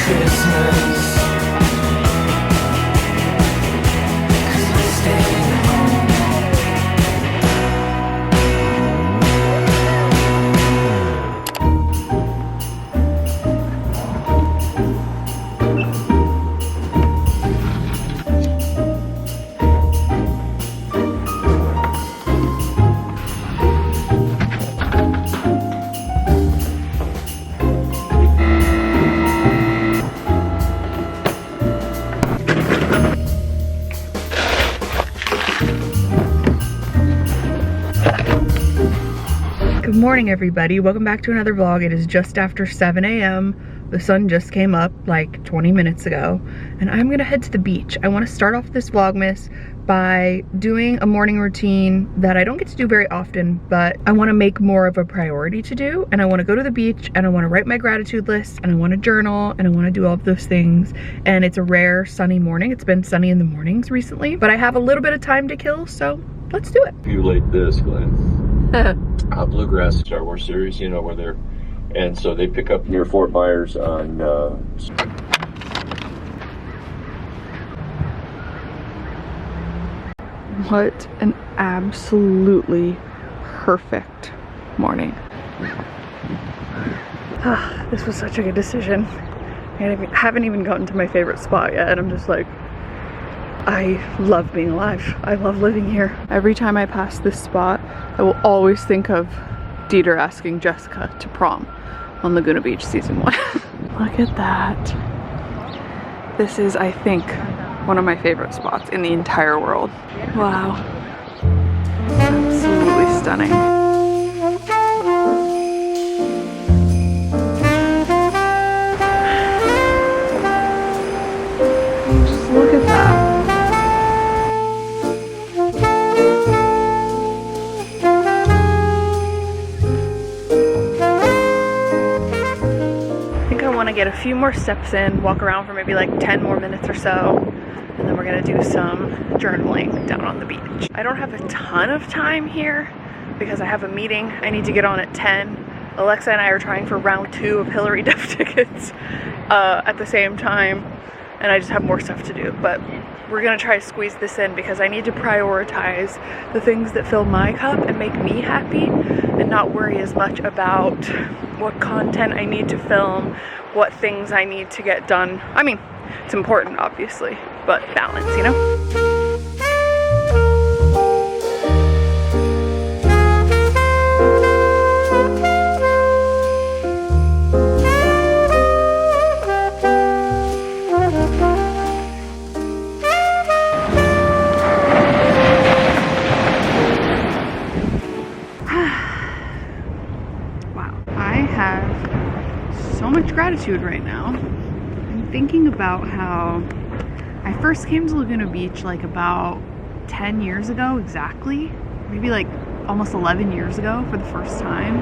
Christmas. Good morning, everybody. Welcome back to another vlog. It is just after 7 a.m. The sun just came up like 20 minutes ago, and I'm gonna head to the beach. I want to start off this vlogmas by doing a morning routine that I don't get to do very often, but I want to make more of a priority to do. And I want to go to the beach, and I want to write my gratitude list, and I want to journal, and I want to do all of those things. And it's a rare sunny morning. It's been sunny in the mornings recently, but I have a little bit of time to kill, so let's do it. You like this, Glenn. Bluegrass Star Wars series, you know, where they're, and so they pick up near Fort Myers on What an absolutely perfect morning. This was such a good decision. I haven't even gotten to my favorite spot yet, and I'm just like, I love being alive. I love living here. Every time I pass this spot, I will always think of Dieter asking Jessica to prom on Laguna Beach season 1. Look at that. This is, I think, one of my favorite spots in the entire world. Wow. Absolutely stunning. Just look at that. Get a few more steps in, walk around for maybe like 10 more minutes or so, and then we're gonna do some journaling down on the beach. I don't have a ton of time here because I have a meeting I need to get on at 10. Alexa and I are trying for round 2 of Hillary Duff tickets at the same time, and I just have more stuff to do, but we're gonna try to squeeze this in because I need to prioritize the things that fill my cup and make me happy, and not worry as much about what content I need to film, what things I need to get done. I mean, it's important, obviously, but balance, you know? Gratitude right now. I'm thinking about how I first came to Laguna Beach like about 10 years ago exactly, maybe like almost 11 years ago for the first time.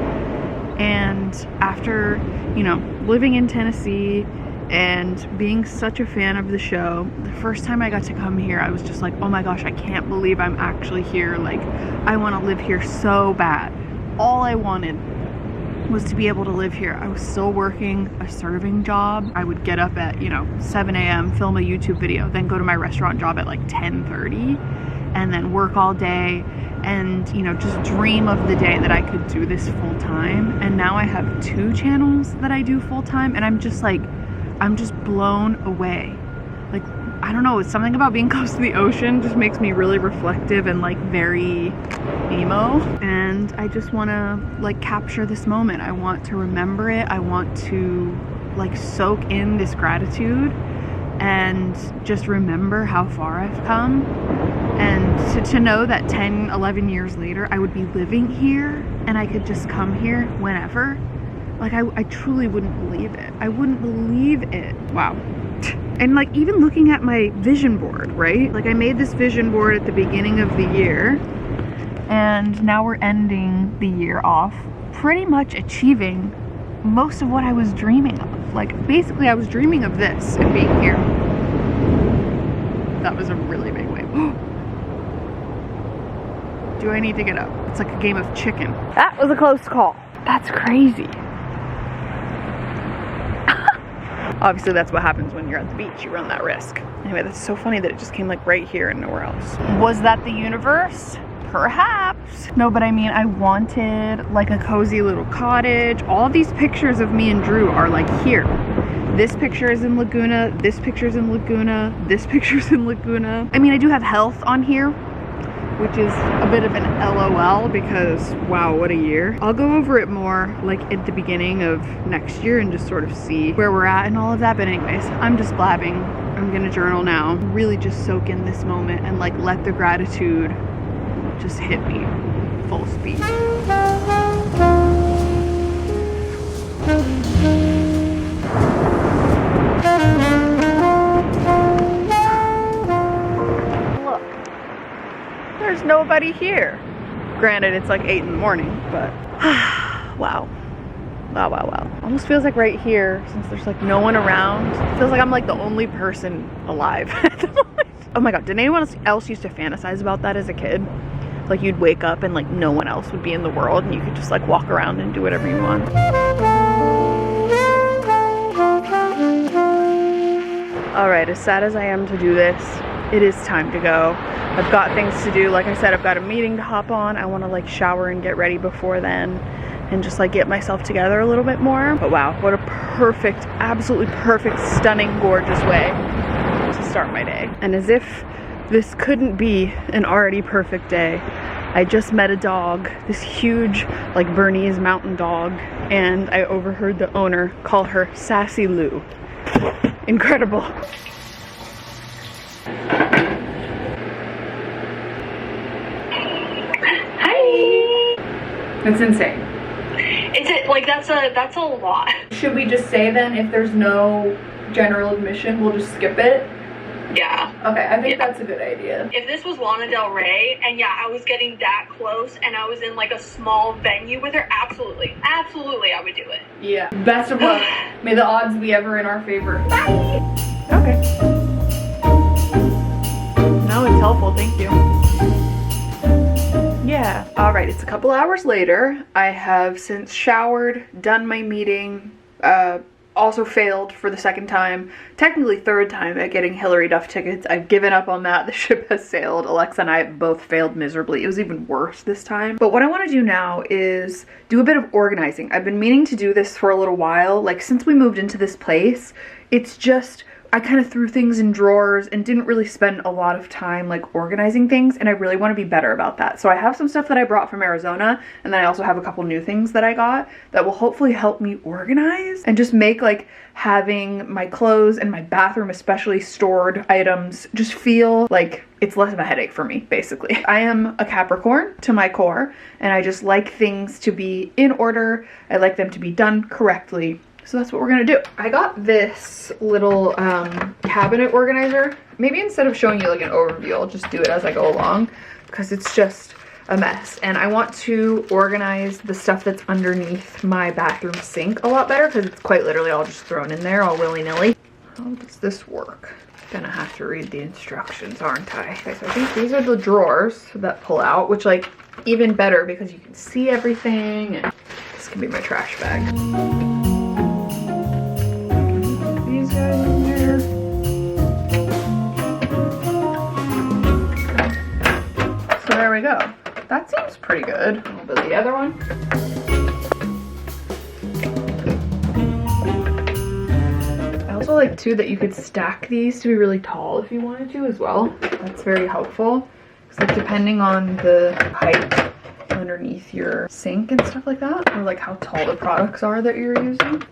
And after, you know, living in Tennessee and being such a fan of the show, the first time I got to come here, I was just like, oh my gosh, I can't believe I'm actually here. Like, I want to live here so bad. All I wanted was to be able to live here. I was still working a serving job. I would get up at, you know, 7 a.m., film a YouTube video, then go to my restaurant job at like 10:30, and then work all day and, you know, just dream of the day that I could do this full time. And now I have 2 channels that I do full time, and I'm just like, I'm just blown away. Like, I don't know, it's something about being close to the ocean just makes me really reflective and like very emo, and I just want to like capture this moment. I want to remember it. I want to like soak in this gratitude and just remember how far I've come, and to know that 10-11 years later I would be living here and I could just come here whenever. Like, I truly wouldn't believe it. I wouldn't believe it. Wow. And like, even looking at my vision board, right? Like, I made this vision board at the beginning of the year, and now we're ending the year off pretty much achieving most of what I was dreaming of. Like, basically I was dreaming of this and being here. That was a really big wave. Do I need to get up? It's like a game of chicken. That was a close call. That's crazy. Obviously that's what happens when you're at the beach, you run that risk. Anyway, that's so funny that it just came like right here and nowhere else. Was that the universe? Perhaps. No, but I mean, I wanted like a cozy little cottage. All these pictures of me and Drew are like here. This picture is in Laguna, this picture's in Laguna, this picture's in Laguna. I mean, I do have health on here, which is a bit of an LOL because wow, what a year. I'll go over it more like at the beginning of next year and just sort of see where we're at and all of that. But anyways, I'm just blabbing. I'm gonna journal now. Really just soak in this moment and like let the gratitude just hit me full speed. Look, there's nobody here. Granted, it's like 8 in the morning, but wow. Wow. Almost feels like right here, since there's like no one around, it feels like I'm like the only person alive at the moment. Oh my god, did anyone else used to fantasize about that as a kid? Like you'd wake up and like no one else would be in the world and you could just like walk around and do whatever you want. Alright, as sad as I am to do this, it is time to go. I've got things to do. Like I said, I've got a meeting to hop on. I want to like shower and get ready before then and just like get myself together a little bit more. But wow, what a perfect, absolutely perfect, stunning, gorgeous way to start my day. And as if this couldn't be an already perfect day, I just met a dog, this huge like Bernese mountain dog, and I overheard the owner call her Sassy Lou. Incredible. Hi. That's insane. Is it like that's a lot? Should we just say then if there's no general admission, we'll just skip it? Yeah. Okay, I think that's a good idea. If this was Lana Del Rey and yeah, I was getting that close and I was in like a small venue with her, absolutely I would do it. Yeah. Best of luck. May the odds be ever in our favor. Bye. Okay. No, it's helpful. Thank you. Yeah. All right. It's a couple hours later. I have since showered, done my meeting, also failed for the second time, technically third time at getting Hillary Duff tickets. I've given up on that. The ship has sailed. Alexa and I both failed miserably. It was even worse this time. But what I want to do now is do a bit of organizing. I've been meaning to do this for a little while. Like since we moved into this place, it's just, I kind of threw things in drawers and didn't really spend a lot of time like organizing things, and I really want to be better about that. So I have some stuff that I brought from Arizona, and then I also have a couple new things that I got that will hopefully help me organize and just make like having my clothes and my bathroom especially stored items just feel like it's less of a headache for me, basically. I am a Capricorn to my core, and I just like things to be in order. I like them to be done correctly. So that's what we're gonna do. I got this little cabinet organizer. Maybe instead of showing you like an overview, I'll just do it as I go along because it's just a mess. And I want to organize the stuff that's underneath my bathroom sink a lot better because it's quite literally all just thrown in there all willy-nilly. How does this work? Gonna have to read the instructions, aren't I? Okay, so I think these are the drawers that pull out, which like even better because you can see everything. And this can be my trash bag. In there. So there we go. That seems pretty good. A little bit of the other one. I also like too that you could stack these to be really tall if you wanted to as well. That's very helpful. It's like depending on the height underneath your sink and stuff like that, or like how tall the products are that you're using.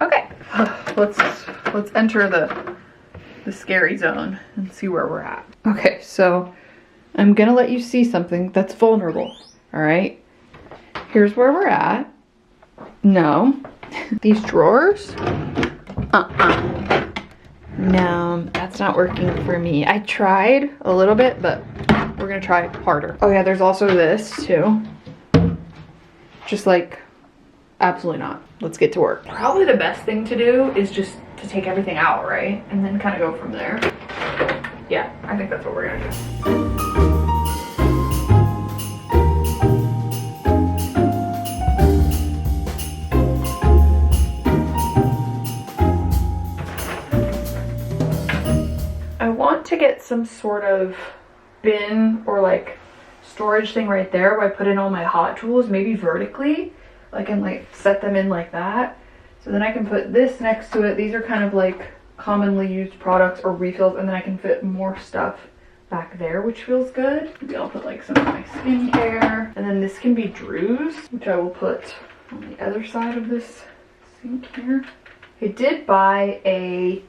Okay, let's enter the scary zone and see where we're at. Okay, so I'm gonna let you see something that's vulnerable. All right, here's where we're at. No, these drawers. No, that's not working for me. I tried a little bit, but we're gonna try harder. Oh yeah, there's also this too. Just like, absolutely not. Let's get to work. Probably the best thing to do is just to take everything out, right? And then kind of go from there. Yeah, I think that's what we're gonna do. to get some sort of bin or like storage thing right there where I put in all my hot tools, maybe vertically, like, and like set them in like that. So then I can put this next to it. These are kind of like commonly used products or refills, and then I can fit more stuff back there, which feels good. Maybe I'll put like some of my skincare, and then this can be Drew's, which I will put on the other side of this sink here. I did buy a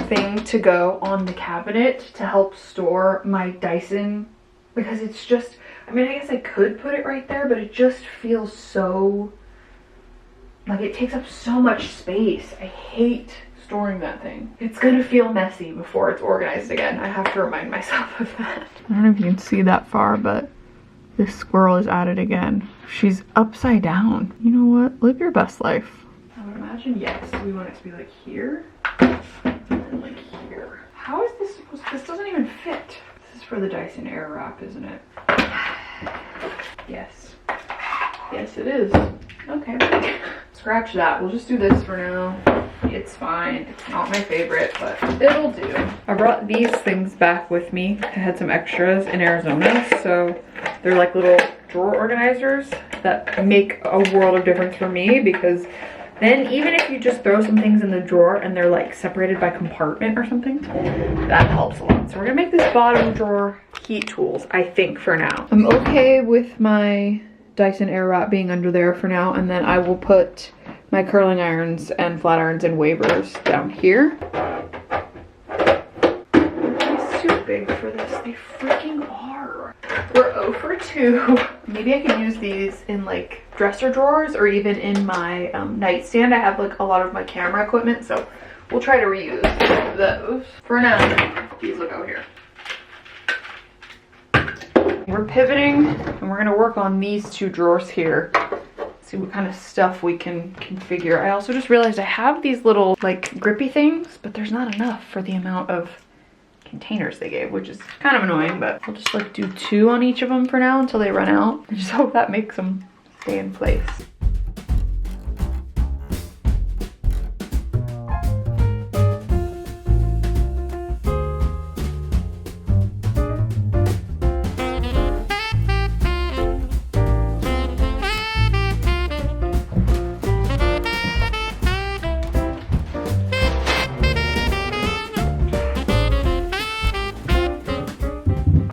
thing to go on the cabinet to help store my Dyson, because it's just, I mean, I guess I could put it right there, but it just feels so, like, it takes up so much space. I hate storing that thing. It's gonna feel messy before it's organized again. I have to remind myself of that. I don't know if you can see that far, but this squirrel is at it again. She's upside down. You know what? Live your best life. I would imagine, yes, we want it to be like here and then like here. How is this supposed to, this doesn't even fit. This is for the Dyson Airwrap, isn't it? Yes. Yes, it is. Okay. Scratch that. We'll just do this for now. It's fine. It's not my favorite, but it'll do. I brought these things back with me. I had some extras in Arizona, so they're like little drawer organizers that make a world of difference for me, because then even if you just throw some things in the drawer and they're like separated by compartment or something, that helps a lot. So we're gonna make this bottom drawer heat tools, I think, for now. I'm okay with my Dyson Airwrap being under there for now, and then I will put my curling irons and flat irons and wavers down here. It's too big for this. They freaking are. We're 0 for 2. Maybe I can use these in like dresser drawers or even in my nightstand. I have like a lot of my camera equipment, so we'll try to reuse those. For now, these will go here. We're pivoting and we're gonna work on these 2 drawers here. See what kind of stuff we can configure. I also just realized I have these little like grippy things, but there's not enough for the amount of containers they gave, which is kind of annoying, but I'll just like do 2 on each of them for now until they run out. I just hope that makes them stay in place.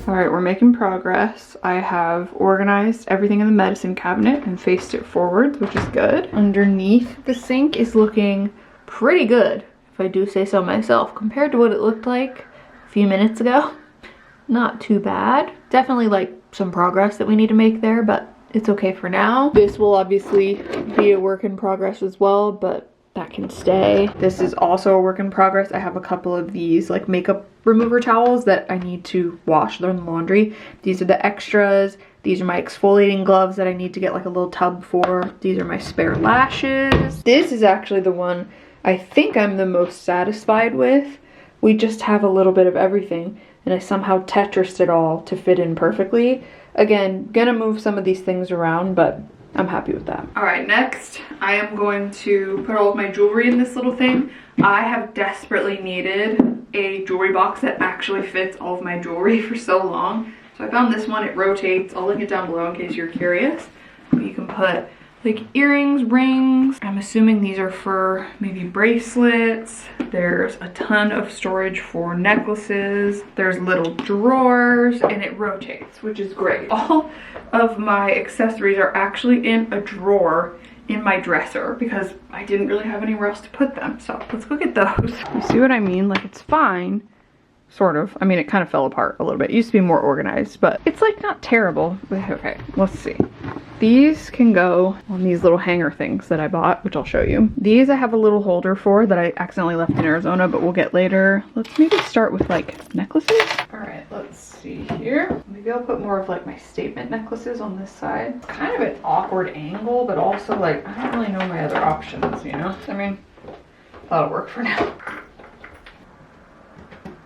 All right, we're making progress. I have organized everything in the medicine cabinet and faced it forwards, which is good. Underneath the sink is looking pretty good, if I do say so myself, compared to what it looked like a few minutes ago. Not too bad. Definitely like some progress that we need to make there, but it's okay for now. This will obviously be a work in progress as well, but that can stay. This is also a work in progress. I have a couple of these like makeup remover towels that I need to wash. They're in the laundry. These are the extras. These are my exfoliating gloves that I need to get like a little tub for. These are my spare lashes. This is actually the one I think I'm the most satisfied with. We just have a little bit of everything, and I somehow Tetrised it all to fit in perfectly. Again, gonna move some of these things around, but I'm happy with that. All right, next I am going to put all of my jewelry in this little thing. I have desperately needed a jewelry box that actually fits all of my jewelry for so long. So I found this one. It rotates. I'll link it down below in case you're curious. But you can put like earrings, rings. I'm assuming these are for maybe bracelets. There's a ton of storage for necklaces. There's little drawers, and it rotates, which is great. All of my accessories are actually in a drawer in my dresser because I didn't really have anywhere else to put them. So let's go get those. You see what I mean? Like, it's fine. Sort of. I mean, it kind of fell apart a little bit. It used to be more organized, but it's like not terrible. Okay, let's see. These can go on these little hanger things that I bought, which I'll show you. These I have a little holder for that I accidentally left in Arizona, but we'll get later. Let's maybe start with like necklaces. All right, let's see here. Maybe I'll put more of like my statement necklaces on this side. It's kind of an awkward angle, but also like, I don't really know my other options, you know? I mean, that'll work for now.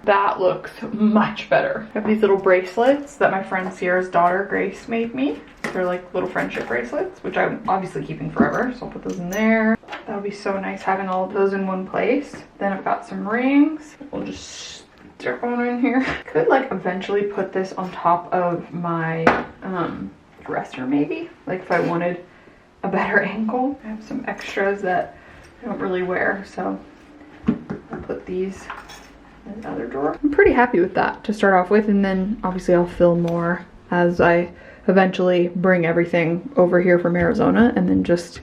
That looks much better. I have these little bracelets that my friend Sierra's daughter Grace made me. They're like little friendship bracelets, which I'm obviously keeping forever, so I'll put those in there. That would be so nice having all of those in one place. Then I've got some rings. We'll just stick one in here. Could like eventually put this on top of my dresser maybe, like if I wanted a better angle. I have some extras that I don't really wear, so I'll put these in the other drawer. I'm pretty happy with that to start off with, and then obviously I'll fill more as I eventually bring everything over here from Arizona and then just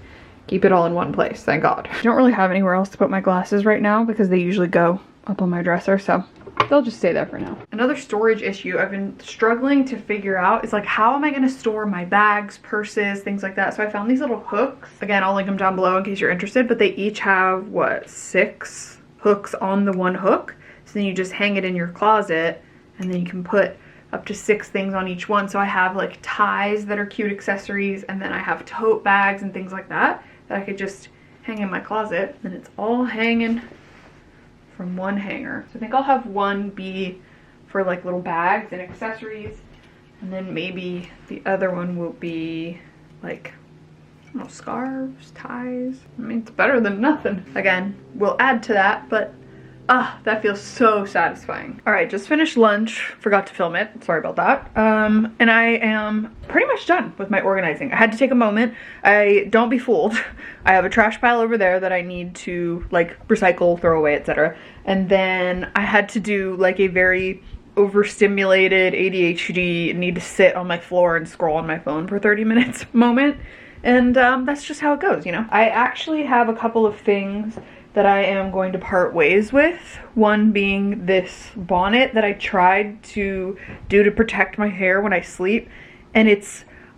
keep it all in one place, thank God. I don't really have anywhere else to put my glasses right now because they usually go up on my dresser, so they'll just stay there for now. Another storage issue I've been struggling to figure out is like, how am I gonna store my bags, purses, things like that? So I found these little hooks. Again, I'll link them down below in case you're interested, but they each have, what, 6 hooks on the one hook. So then you just hang it in your closet and then you can put up to 6 things on each one. So I have like ties that are cute accessories, and then I have tote bags and things like that that I could just hang in my closet, and it's all hanging from one hanger. So I think I'll have one be for like little bags and accessories, and then maybe the other one will be like, I don't know, scarves, ties. I mean, it's better than nothing. Again, we'll add to that, but that feels so satisfying. All right, just finished lunch. Forgot to film it. Sorry about that. And I am pretty much done with my organizing. I had to take a moment. Don't be fooled. I have a trash pile over there that I need to like recycle, throw away, etc. And then I had to do like a very overstimulated ADHD, need to sit on my floor and scroll on my phone for 30 minutes moment. And that's just how it goes, you know? I actually have a couple of things that I am going to part ways with. One being this bonnet that I tried to do to protect my hair when I sleep, and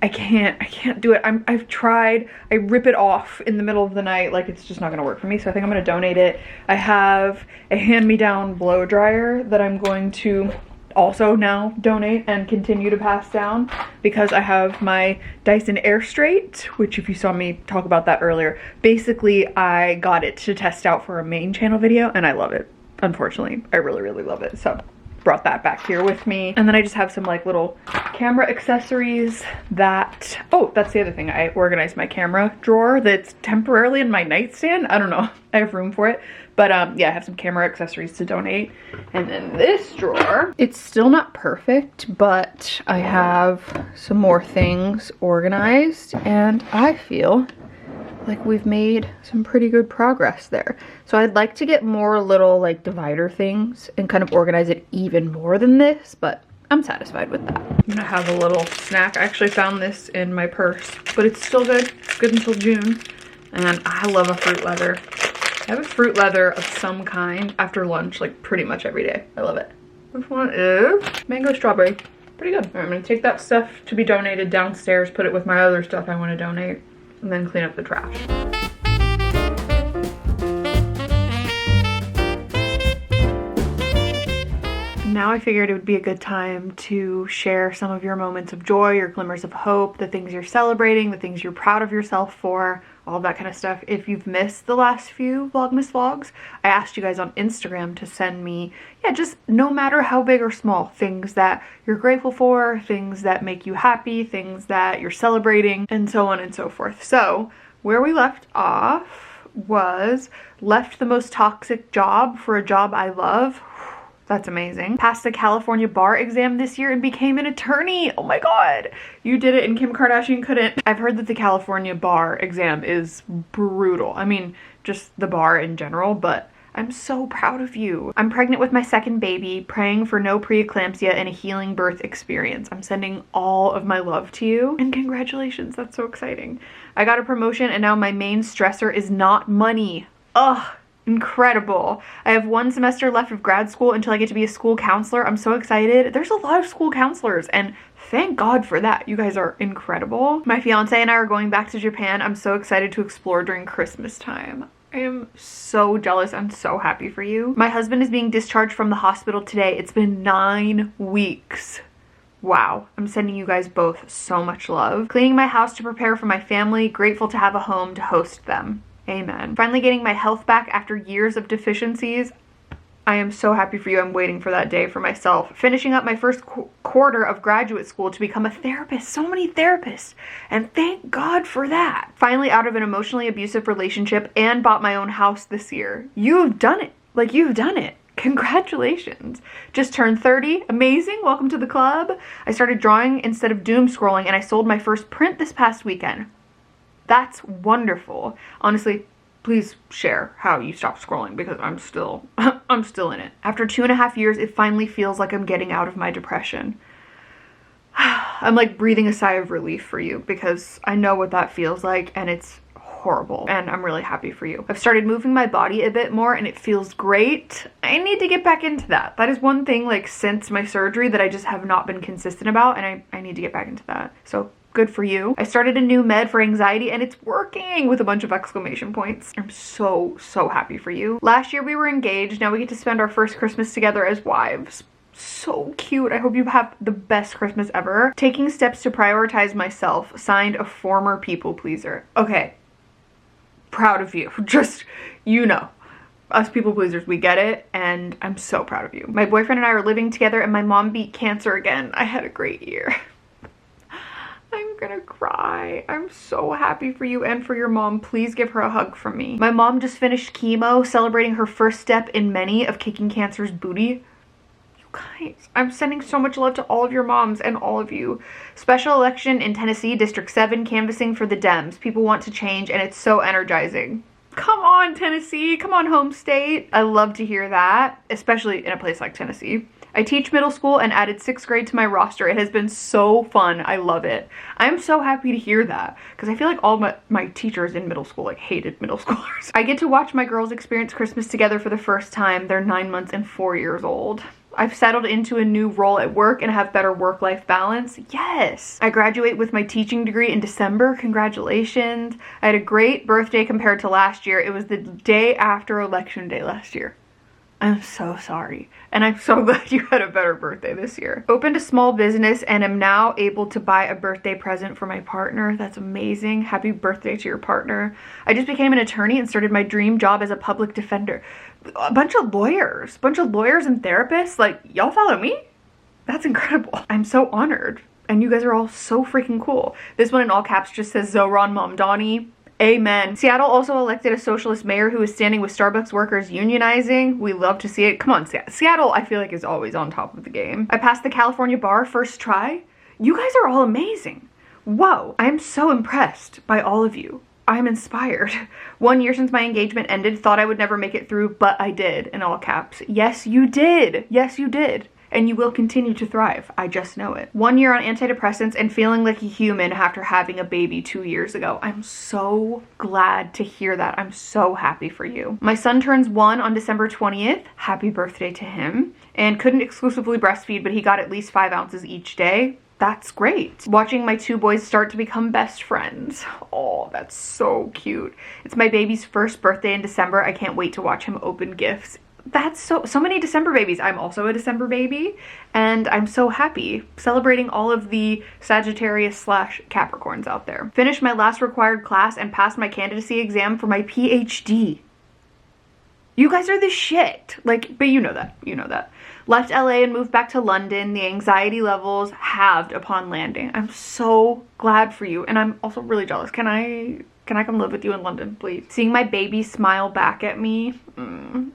I can't do it. I've tried, I rip it off in the middle of the night, like it's just not gonna work for me, so I think I'm gonna donate it. I have a hand-me-down blow dryer that I'm going to also now donate and continue to pass down, because I have my Dyson Air Straight, which if you saw me talk about that earlier, basically I got it to test out for a main channel video and I love it. Unfortunately, I really love it, so brought that back here with me. And then I just have some like little camera accessories that, oh, that's the other thing. I organized my camera drawer that's temporarily in my nightstand. I don't know, I have room for it. But yeah, I have some camera accessories to donate. And then this drawer, it's still not perfect, but I have some more things organized and I feel like we've made some pretty good progress there. So I'd like to get more little like divider things and kind of organize it even more than this, but I'm satisfied with that. I'm gonna have a little snack. I actually found this in my purse, but it's still good. It's good until June. And I love a fruit leather. I have a fruit leather of some kind after lunch, like pretty much every day. I love it. This one is mango strawberry. Pretty good. All right, I'm gonna take that stuff to be donated downstairs, put it with my other stuff I wanna donate, and then clean up the trash. Now I figured it would be a good time to share some of your moments of joy, your glimmers of hope, the things you're celebrating, the things you're proud of yourself for, all of that kind of stuff. If you've missed the last few Vlogmas vlogs, I asked you guys on Instagram to send me, yeah, just no matter how big or small, things that you're grateful for, things that make you happy, things that you're celebrating, and so on and so forth. So where we left off was left the most toxic job for a job I love. That's amazing. Passed the California bar exam this year and became an attorney. Oh my God. You did it and Kim Kardashian couldn't. I've heard that the California bar exam is brutal. I mean, just the bar in general, but I'm so proud of you. I'm pregnant with my second baby, praying for no preeclampsia and a healing birth experience. I'm sending all of my love to you and congratulations. That's so exciting. I got a promotion and now my main stressor is not money. Ugh. Incredible. I have 1 semester left of grad school until I get to be a school counselor. I'm so excited. There's a lot of school counselors and thank God for that. You guys are incredible. My fiance and I are going back to Japan. I'm so excited to explore during Christmas time. I am so jealous. I'm so happy for you. My husband is being discharged from the hospital today. It's been 9 weeks. Wow. I'm sending you guys both so much love. Cleaning my house to prepare for my family. Grateful to have a home to host them. Amen. Finally getting my health back after years of deficiencies. I am so happy for you. I'm waiting for that day for myself. Finishing up my first quarter of graduate school to become a therapist. So many therapists. And thank God for that. Finally out of an emotionally abusive relationship and bought my own house this year. You've done it. Like, you've done it. Congratulations. Just turned 30. Amazing. Welcome to the club. I started drawing instead of doom scrolling, and I sold my first print this past weekend. That's wonderful. Honestly, please share how you stopped scrolling, because I'm still in it. After 2.5 years, it finally feels like I'm getting out of my depression. I'm like breathing a sigh of relief for you, because I know what that feels like, and it's horrible, and I'm really happy for you. I've started moving my body a bit more, and it feels great. I need to get back into that. That is one thing, like, since my surgery that I just have not been consistent about, and I need to get back into that. So good for you. I started a new med for anxiety, and it's working, with a bunch of exclamation points. I'm so happy for you. Last year we were engaged. Now we get to spend our first Christmas together as wives. So cute. I hope you have the best Christmas ever. Taking steps to prioritize myself. Signed, a former people pleaser. Okay. Proud of you. Just, you know, us people pleasers, we get it, and I'm so proud of you. My boyfriend and I are living together, and my mom beat cancer again. I had a great year. I'm gonna cry. I'm so happy for you and for your mom. Please give her a hug from me. My mom just finished chemo, celebrating her first step in many of kicking cancer's booty. Guys, I'm sending so much love to all of your moms and all of you. Special election in Tennessee, District 7, canvassing for the Dems. People want to change, and it's so energizing. Come on, Tennessee. Come on, home state. I love to hear that, especially in a place like Tennessee. I teach middle school and added 6th grade to my roster. It has been so fun. I love it. I'm so happy to hear that, because I feel like all my teachers in middle school like hated middle schoolers. I get to watch my girls experience Christmas together for the first time. They're 9 months and 4 years old. I've settled into a new role at work and have better work-life balance. Yes. I graduate with my teaching degree in December. Congratulations. I had a great birthday compared to last year. It was the day after election day last year. I'm so sorry. And I'm so glad you had a better birthday this year. Opened a small business and am now able to buy a birthday present for my partner. That's amazing. Happy birthday to your partner. I just became an attorney and started my dream job as a public defender. A bunch of lawyers and therapists. Like, y'all follow me? That's incredible. I'm so honored. And you guys are all so freaking cool. This one in all caps just says Zoran Mom Donnie. Amen. Seattle also elected a socialist mayor who is standing with Starbucks workers unionizing. We love to see it. Come on, Seattle, I feel like, is always on top of the game. I passed the California bar first try. You guys are all amazing. Whoa, I am so impressed by all of you. I'm inspired. 1 year since my engagement ended, thought I would never make it through, but I did, in all caps. Yes, you did. Yes, you did. And you will continue to thrive. I just know it. 1 year on antidepressants and feeling like a human after having a baby 2 years ago. I'm so glad to hear that. I'm so happy for you. My son turns 1 on December 20th. Happy birthday to him. And couldn't exclusively breastfeed, but he got at least 5 ounces each day. That's great. Watching my 2 boys start to become best friends. Oh, that's so cute. It's my baby's first birthday in December. I can't wait to watch him open gifts. That's so many December babies. I'm also a December baby, and I'm so happy celebrating all of the Sagittarius / Capricorns out there. Finished my last required class and passed my candidacy exam for my PhD. You guys are the shit. Like, but you know that. You know that. Left LA and moved back to London. The anxiety levels halved upon landing. I'm so glad for you, and I'm also really jealous. Can I come live with you in London, please? Seeing my baby smile back at me.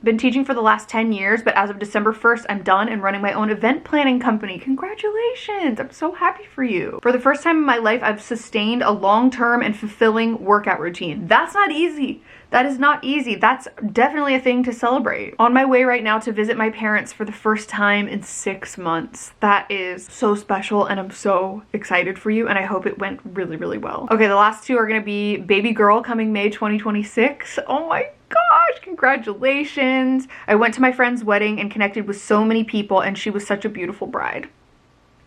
Been teaching for the last 10 years, but as of December 1st, I'm done and running my own event planning company. Congratulations. I'm so happy for you. For the first time in my life, I've sustained a long-term and fulfilling workout routine. That's not easy. That is not easy. That's definitely a thing to celebrate. On my way right now to visit my parents for the first time in 6 months. That is so special, and I'm so excited for you, and I hope it went really, really well. Okay, the last 2 are gonna be baby girl coming May 2026. Oh my gosh, congratulations. I went to my friend's wedding and connected with so many people, and she was such a beautiful bride.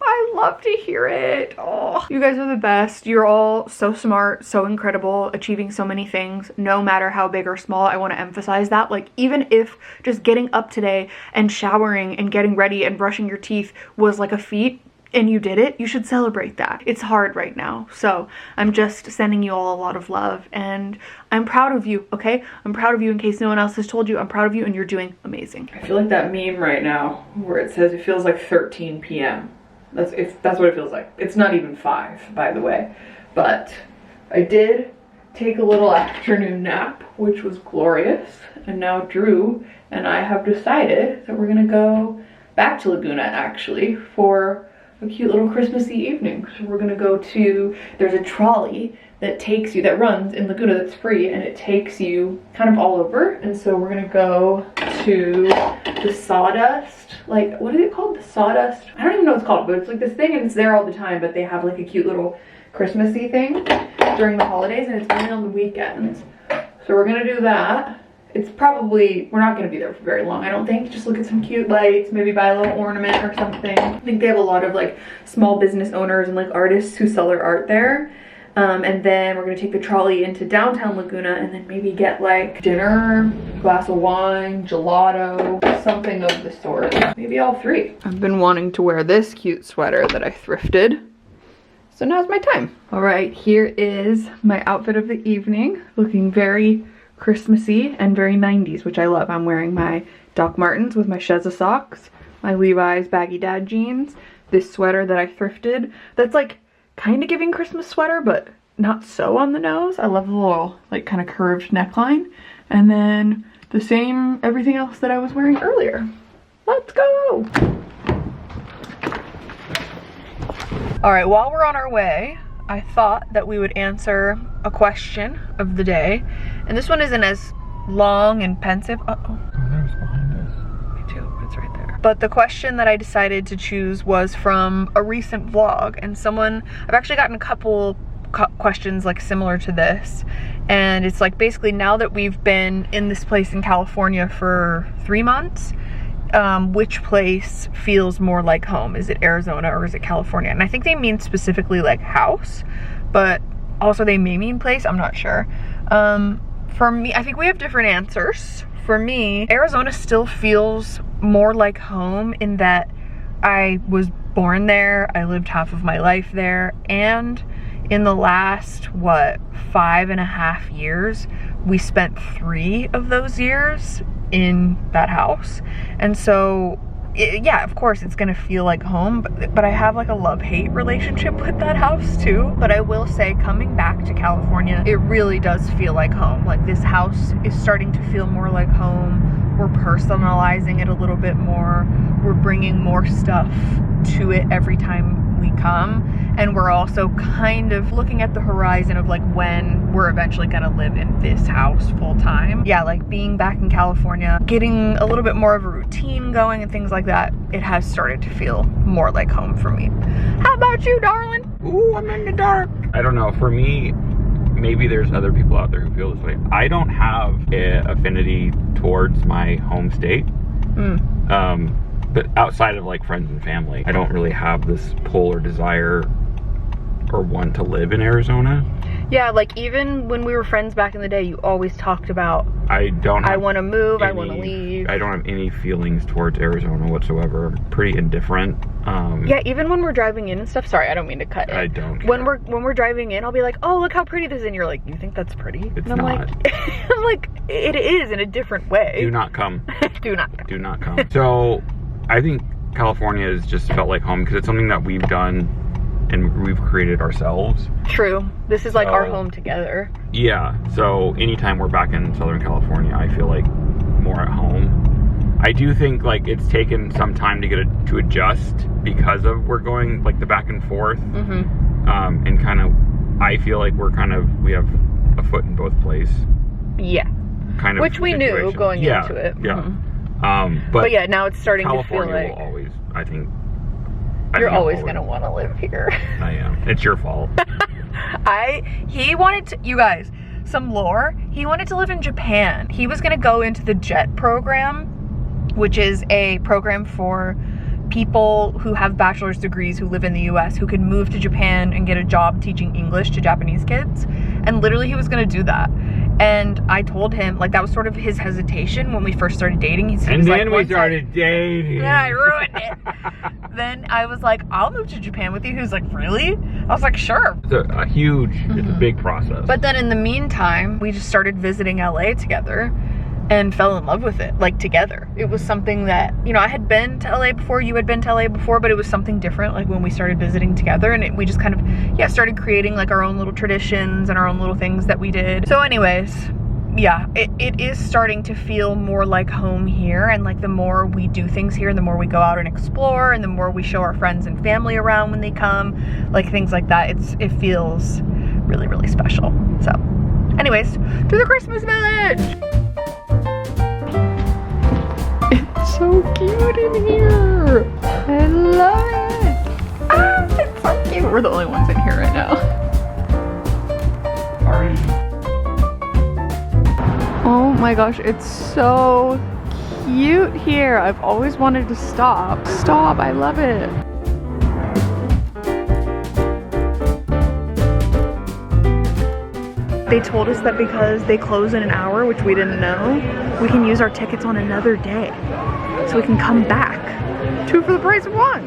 I love to hear it. Oh, you guys are the best. You're all so smart, so incredible, achieving so many things, no matter how big or small. I want to emphasize that. Like, even if just getting up today and showering and getting ready and brushing your teeth was like a feat, and you did it, you should celebrate that. It's hard right now. So I'm just sending you all a lot of love, and I'm proud of you, okay? I'm proud of you. In case no one else has told you, I'm proud of you, and you're doing amazing. I feel like that meme right now where it says it feels like 13 p.m. That's what it feels like. It's not even 5, by the way. But I did take a little afternoon nap, which was glorious. And now Drew and I have decided that we're gonna go back to Laguna actually for a cute little Christmassy evening. So we're gonna go to, there's a trolley that takes you, that runs in Laguna that's free, and it takes you kind of all over. And so we're gonna go to the Sawdust, like, what is it called? The Sawdust? I don't even know what it's called, but it's like this thing and it's there all the time, but they have like a cute little Christmassy thing during the holidays, and it's only on the weekends. So we're gonna do that. It's probably, we're not gonna be there for very long, I don't think. Just look at some cute lights, maybe buy a little ornament or something. I think they have a lot of like small business owners and like artists who sell their art there. And then we're gonna take the trolley into downtown Laguna and then maybe get like dinner, glass of wine, gelato, something of the sort. Maybe all three. I've been wanting to wear this cute sweater that I thrifted. So now's my time. All right, here is my outfit of the evening. Looking very Christmassy and very 90s, which I love. I'm wearing my Doc Martens with my Shezza socks, my Levi's baggy dad jeans, this sweater that I thrifted that's like kind of giving Christmas sweater, but not so on the nose. I love the little like kind of curved neckline. And then the same everything else that I was wearing earlier. Let's go! All right, while we're on our way, I thought that we would answer a question of the day. And this one isn't as long and pensive. Uh-oh. Oh, there's behind us. Me too, it's right there. But the question that I decided to choose was from a recent vlog. And I've actually gotten a couple questions like similar to this. And it's like basically now that we've been in this place in California for 3 months, which place feels more like home? Is it Arizona or is it California? And I think they mean specifically like house, but also they may mean place, I'm not sure. For me, I think we have different answers. For me, Arizona still feels more like home in that I was born there, I lived half of my life there, and in the last, 5.5 years, we spent 3 of those years in that house. And so yeah, of course it's gonna feel like home, but I have like a love-hate relationship with that house too. But I will say, coming back to California, it really does feel like home. Like this house is starting to feel more like home. We're personalizing it a little bit more. We're bringing more stuff to it every time we come. And we're also kind of looking at the horizon of like when we're eventually gonna live in this house full time. Yeah, like being back in California, getting a little bit more of a routine going and things like that, it has started to feel more like home for me. How about you, darling? Ooh, I'm in the dark. I don't know, for me, maybe there's other people out there who feel this way. I don't have an affinity towards my home state. But outside of like friends and family, I don't really have this pull or desire or want to live in Arizona. Yeah, like even when we were friends back in the day, you always talked about, I want to move, I want to leave. I don't have any feelings towards Arizona whatsoever. I'm pretty indifferent. Yeah, even when we're driving in and stuff. Sorry, I don't mean to cut it. I don't care. When we're driving in, I'll be like, oh, look how pretty this is, and you're like, you think that's pretty? It's and I'm not. like, I'm like, it is in a different way. Do not come. Do not come. Do not come. So I think California has just felt like home because it's something that we've done and we've created ourselves. True. This is like our home together. Yeah. So anytime we're back in Southern California, I feel like more at home. I do think like it's taken some time to adjust because of we're going like the back and forth. And kind of, I feel like we have a foot in both places. Yeah. Kind of. Which we knew going into it. Yeah. But yeah, now it's starting California to feel like will always, I think. You're always going to want to live here. I am. It's your fault. He wanted to, you guys, some lore. He wanted to live in Japan. He was going to go into the JET program, which is a program for people who have bachelor's degrees who live in the US who can move to Japan and get a job teaching English to Japanese kids. And literally he was going to do that. And I told him, like, that was sort of his hesitation when we first started dating. He and was then like, we started dating. Then I ruined it. Then I was like, I'll move to Japan with you. He was like, really? I was like, sure. It's a huge, it's a big process. But then in the meantime, we just started visiting LA together. and fell in love with it, like together. It was something that, you know, I had been to LA before, you had been to LA before, but it was something different like when we started visiting together, and we just kind of, yeah, started creating like our own little traditions and our own little things that we did. So anyways, yeah, it is starting to feel more like home here, and like the more we do things here, the more we go out and explore, and the more we show our friends and family around when they come, like things like that, it feels really, really special. So anyways, to the Christmas village! It's so cute in here. I love it. Ah, it's so cute. We're the only ones in here right now. Oh my gosh, it's so cute here. I've always wanted to stop. Stop, I love it. They told us that because they close in an hour, which we didn't know, we can use our tickets on another day. So we can come back. 2 for the price of 1.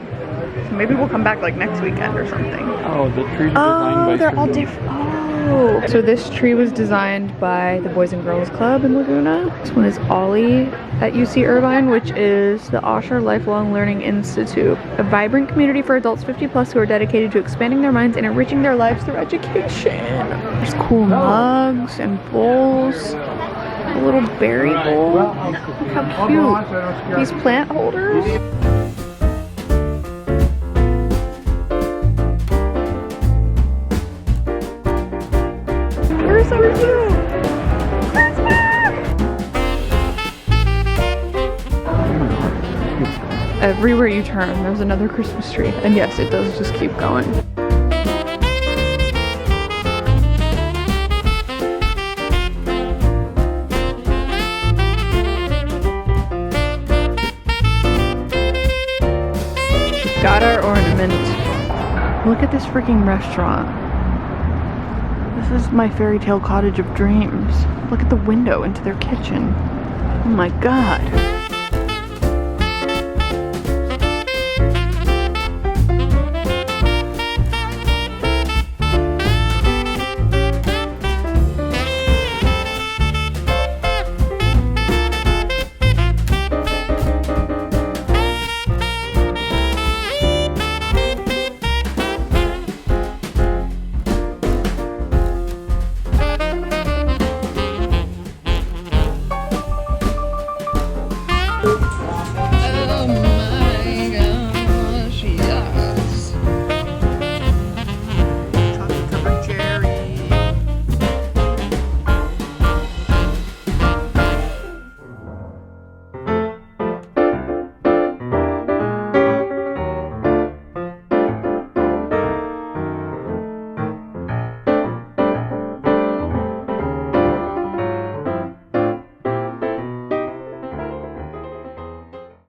So maybe we'll come back like next weekend or something. Oh, the trees are designed by they're all different. Oh. So this tree was designed by the Boys and Girls Club in Laguna. This one is Ollie at UC Irvine, which is the Osher Lifelong Learning Institute, a vibrant community for adults 50+ who are dedicated to expanding their minds and enriching their lives through education. There's cool mugs and bowls. A little berry bowl. Look how cute. These plant holders. They're so cute. Everywhere you turn, there's another Christmas tree. And yes, it does just keep going. Got our ornament. Look at this freaking restaurant. This is my fairy tale cottage of dreams. Look at the window into their kitchen. Oh my god.